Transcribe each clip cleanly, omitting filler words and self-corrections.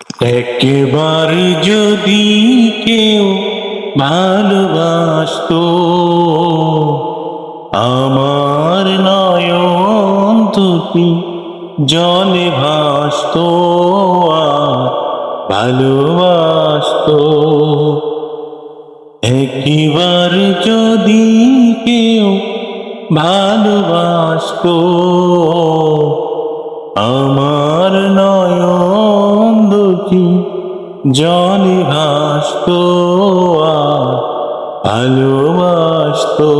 একবার যদি কেউ ভালোবাসতো, আমার নয়ন দুটি জলে ভাসতো আর ভালোবাসতো। একবার যদি কেউ ভালোবাসতো, আমার নয়ন দুটি জলে ভাসতো আর ভালোবাসতো।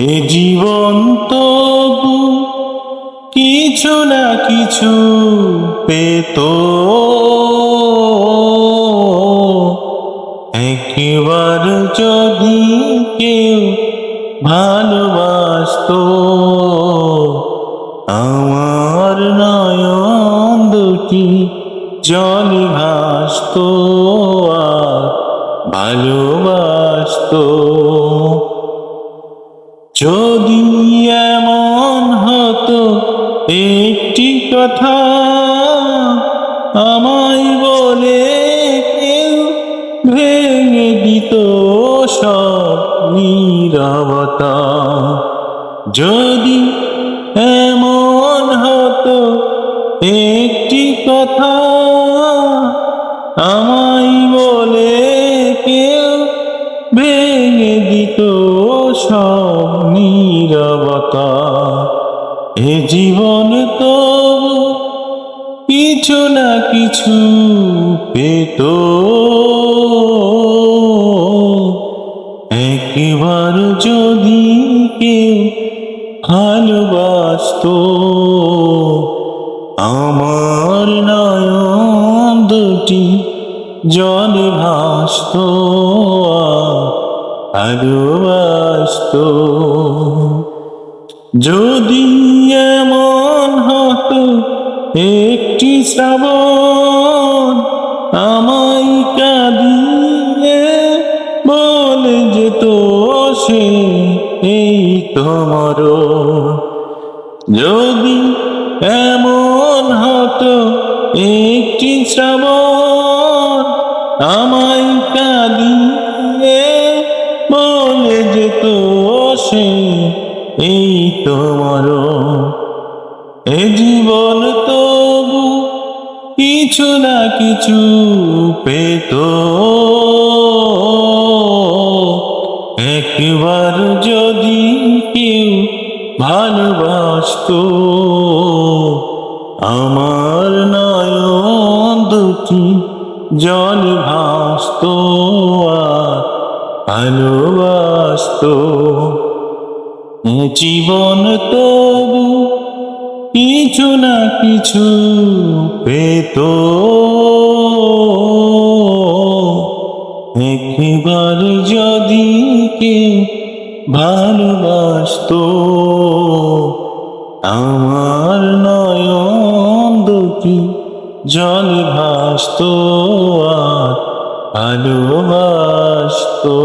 এ জীবন তবু কিছু না কিছু পেত, একবার যদি কেউ ভালোবাসতো, আমার নয়ন দুটি জলে ভাসতো আর ভালোবাসতো। যদি এমন হতো একটি কথা আমায় বলে কেউ ভেঙে দিত সব নীরবতা, যদি এমন হতো একটি কথা আমায় বলে কেউ ভেঙে দিত সব নীরবতা, এ জীবন তো কিছু না কিছু পেত, একবার যদি কেউ ভালোবাসতো, আমার নয়ন দুটি জলে ভাসতো আর ভালোবাসতো। যদি এমন হতো একটি শ্রাবণ আমায় কাঁদিয়ে বলে যেত সে এই তো মরণ, যদি এমন হতো একটি শ্রাবণ আমায় কাঁদিয়ে বলে যেত সে এই তো মরণ, এ জীবন তবু কিছু না কিছু পেত, একবার যদি কেউ ভালোবাসতো, আমার নয়ন দুটি জলে ভাসতো আর ভালোবাসতো। জীবন তবু কিছু না কিছু পেত, একবার যদি কেউ ভালোবাসতো, আমার নয়ন দুটি জলে ভাসতো আর ভালোবাসতো।